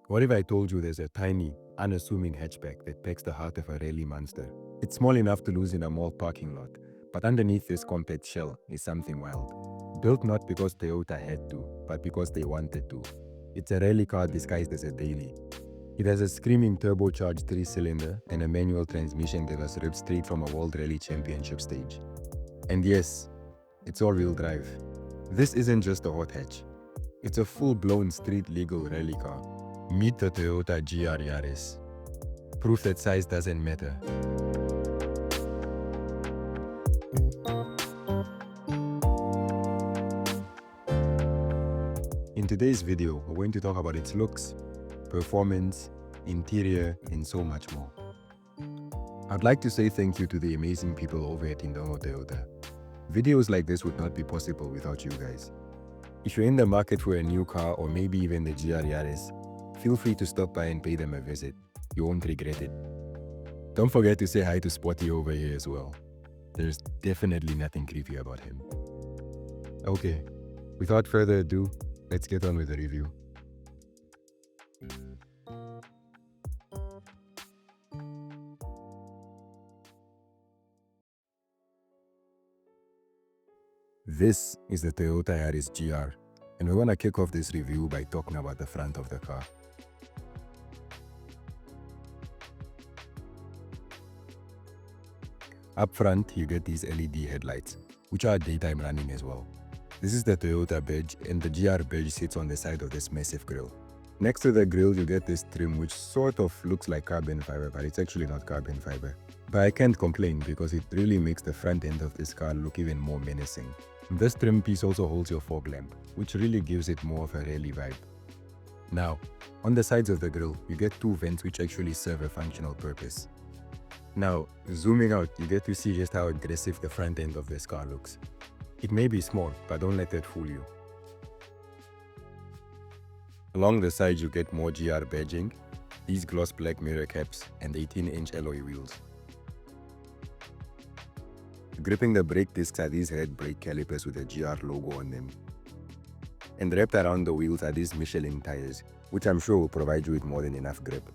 What if I told you there's a tiny, unassuming hatchback that packs the heart of a rally monster? It's small enough to lose in a mall parking lot, but underneath this compact shell is something wild. Built not because Toyota had to, but because they wanted to. It's a rally car disguised as a daily. It has a screaming turbocharged 3-cylinder and a manual transmission that was ripped straight from a World Rally Championship stage. And yes, it's all-wheel drive. This isn't just a hot hatch. It's a full-blown street-legal rally car. Meet the Toyota GR Yaris. Proof that size doesn't matter. In today's video, we're going to talk about its looks, performance, interior, and so much more. I'd like to say thank you to the amazing people over at Indongo Toyota. Videos like this would not be possible without you guys. If you're in the market for a new car or maybe even the GR Yaris, feel free to stop by and pay them a visit. You won't regret it. Don't forget to say hi to Spotty over here as well. There's definitely nothing creepy about him. Okay, without further ado, let's get on with the review. This is the Toyota Yaris GR, and we're gonna kick off this review by talking about the front of the car. Up front, you get these LED headlights, which are daytime running as well. This is the Toyota badge, and the GR badge sits on the side of this massive grille. Next to the grille, you get this trim which sort of looks like carbon fiber, but it's actually not carbon fiber. But I can't complain because it really makes the front end of this car look even more menacing. This trim piece also holds your fog lamp, which really gives it more of a rally vibe. Now, on the sides of the grille, you get two vents which actually serve a functional purpose. Now, zooming out, you get to see just how aggressive the front end of this car looks. It may be small, but don't let that fool you. Along the sides, you get more GR badging, these gloss black mirror caps, and 18-inch alloy wheels. Gripping the brake discs are these red brake calipers with the GR logo on them. And wrapped around the wheels are these Michelin tires, which I'm sure will provide you with more than enough grip.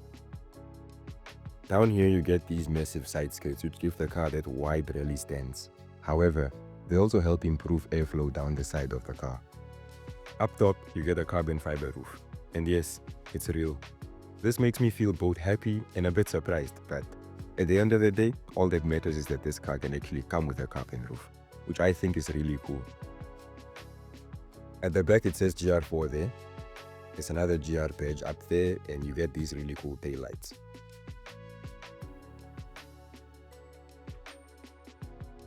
Down here you get these massive side skirts which give the car that wide rally stance. However, they also help improve airflow down the side of the car. Up top, you get a carbon fiber roof. And yes, it's real. This makes me feel both happy and a bit surprised, but at the end of the day, all that matters is that this car can actually come with a carbon roof, which I think is really cool. At the back it says GR4 there. There's another GR badge up there, and you get these really cool taillights.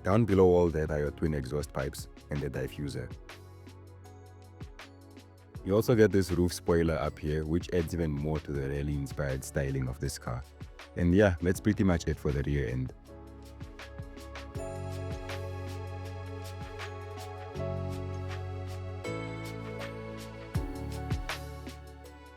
Down below all that are your twin exhaust pipes and the diffuser. You also get this roof spoiler up here, which adds even more to the rally-inspired styling of this car. And yeah, that's pretty much it for the rear end.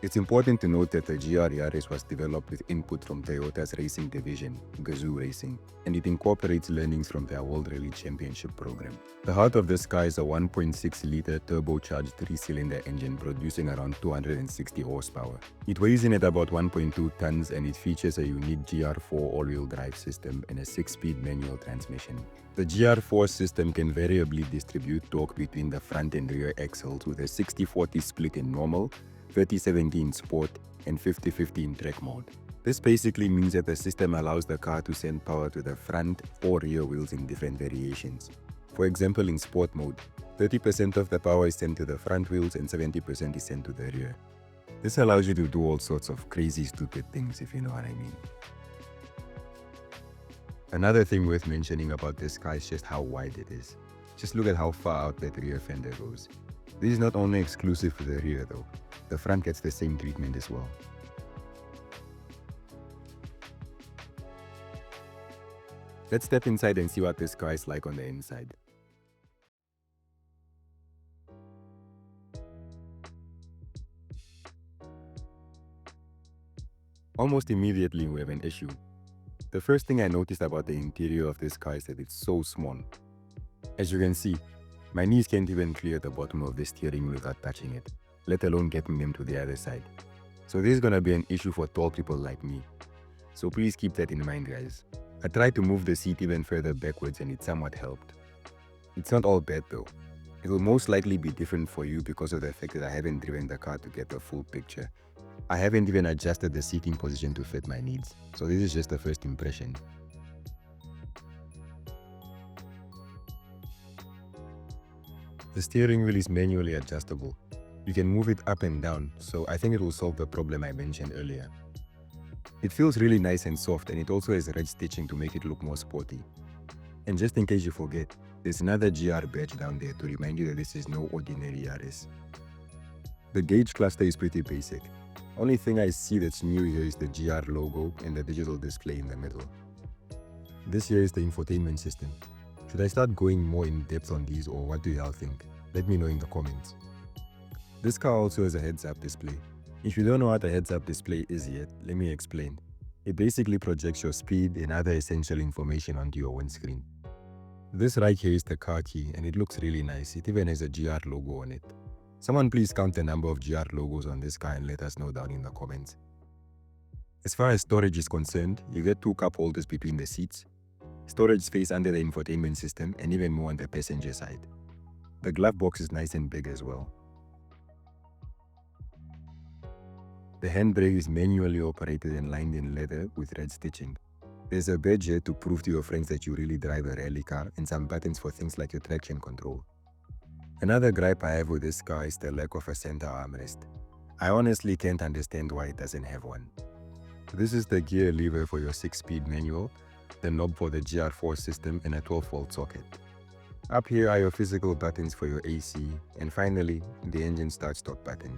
It's important to note that the GR Yaris was developed with input from Toyota's racing division, Gazoo Racing, and it incorporates learnings from their World Rally Championship program. The heart of this car is a 1.6-liter turbocharged 3-cylinder engine producing around 260 horsepower. It weighs in at about 1.2 tons and it features a unique GR4 all-wheel drive system and a 6-speed manual transmission. The GR4 system can variably distribute torque between the front and rear axles with a 60-40 split in normal, 30-70 in sport, and 50-50 in track mode. This basically means that the system allows the car to send power to the front or rear wheels in different variations. For example, in sport mode, 30% of the power is sent to the front wheels and 70% is sent to the rear. This allows you to do all sorts of crazy stupid things, if you know what I mean. Another thing worth mentioning about this car is just how wide it is. Just look at how far out that rear fender goes. This is not only exclusive to the rear though. The front gets the same treatment as well. Let's step inside and see what this car is like on the inside. Almost immediately we have an issue. The first thing I noticed about the interior of this car is that it's so small. As you can see, my knees can't even clear the bottom of the steering wheel without touching it, let alone getting them to the other side. So this is gonna be an issue for tall people like me. So please keep that in mind, guys. I tried to move the seat even further backwards and it somewhat helped. It's not all bad though. It will most likely be different for you because of the fact that I haven't driven the car to get the full picture. I haven't even adjusted the seating position to fit my needs, so this is just the first impression. The steering wheel is manually adjustable. You can move it up and down, so I think it will solve the problem I mentioned earlier. It feels really nice and soft, and it also has red stitching to make it look more sporty. And just in case you forget, there's another GR badge down there to remind you that this is no ordinary Yaris. The gauge cluster is pretty basic. Only thing I see that's new here is the GR logo and the digital display in the middle. This here is the infotainment system. Should I start going more in depth on these, or what do y'all think? Let me know in the comments. This car also has a heads-up display. If you don't know what a heads-up display is yet, let me explain. It basically projects your speed and other essential information onto your windscreen. This right here is the car key and it looks really nice. It even has a GR logo on it. Someone please count the number of GR logos on this car and let us know down in the comments. As far as storage is concerned, you get 2 cup holders between the seats, storage space under the infotainment system, and even more on the passenger side. The glove box is nice and big as well. The handbrake is manually operated and lined in leather with red stitching. There's a badge here to prove to your friends that you really drive a rally car, and some buttons for things like your traction control. Another gripe I have with this car is the lack of a center armrest. I honestly can't understand why it doesn't have one. This is the gear lever for your 6-speed manual, the knob for the GR4 system, and a 12-volt socket. Up here are your physical buttons for your AC, and finally, the engine start-stop button.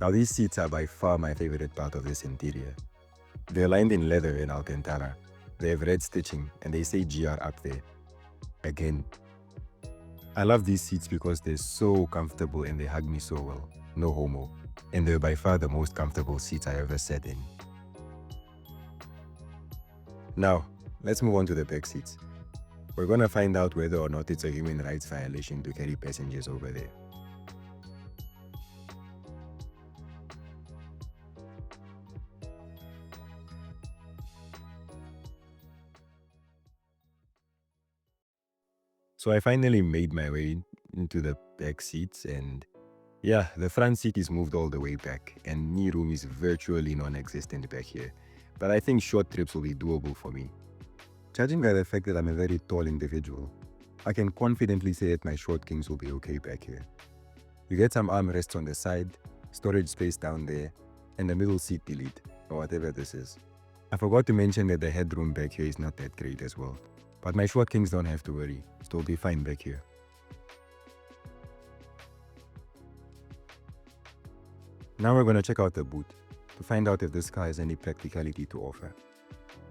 Now these seats are by far my favorite part of this interior. They're lined in leather and Alcantara. They have red stitching and they say GR up there. Again, I love these seats because they're so comfortable and they hug me so well. No homo. And they're by far the most comfortable seats I ever sat in. Now, let's move on to the back seats. We're gonna find out whether or not it's a human rights violation to carry passengers over there. So I finally made my way into the back seats, and yeah, the front seat is moved all the way back and knee room is virtually non-existent back here. But I think short trips will be doable for me. Judging by the fact that I'm a very tall individual, I can confidently say that my short kings will be okay back here. You get some armrests on the side, storage space down there, and the middle seat delete, or whatever this is. I forgot to mention that the headroom back here is not that great as well. But my short kings don't have to worry, it'll be fine back here. Now we're gonna check out the boot, to find out if this car has any practicality to offer.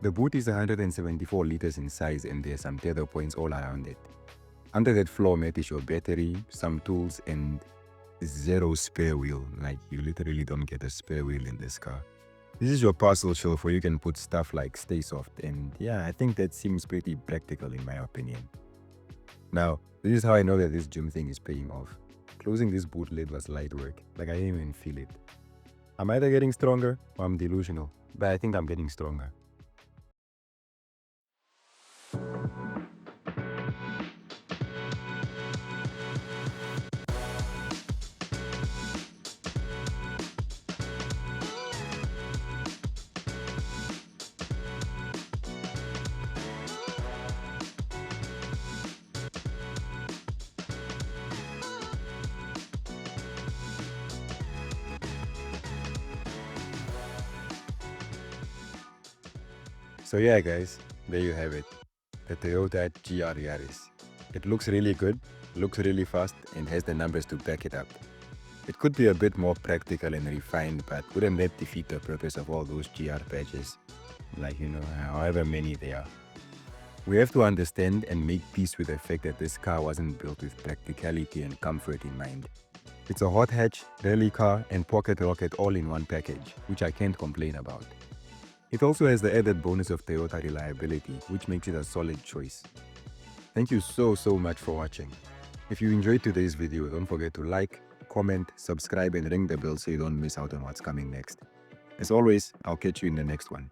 The boot is 174 liters in size and there are some tether points all around it. Under that floor mat is your battery, some tools, and 0 spare wheel. Like, you literally don't get a spare wheel in this car. This is your parcel shelf where you can put stuff like Stay Soft, and yeah, I think that seems pretty practical in my opinion. Now, this is how I know that this gym thing is paying off. Closing this boot lid was light work, like I didn't even feel it. I'm either getting stronger or I'm delusional, but I think I'm getting stronger. So yeah guys, there you have it, the Toyota GR Yaris. It looks really good, looks really fast, and has the numbers to back it up. It could be a bit more practical and refined, but wouldn't that defeat the purpose of all those GR badges? Like, you know, however many they are. We have to understand and make peace with the fact that this car wasn't built with practicality and comfort in mind. It's a hot hatch, rally car, and pocket rocket all in one package, which I can't complain about. It also has the added bonus of Toyota reliability, which makes it a solid choice. Thank you so much for watching. If you enjoyed today's video, don't forget to like, comment, subscribe, and ring the bell so you don't miss out on what's coming next. As always, I'll catch you in the next one.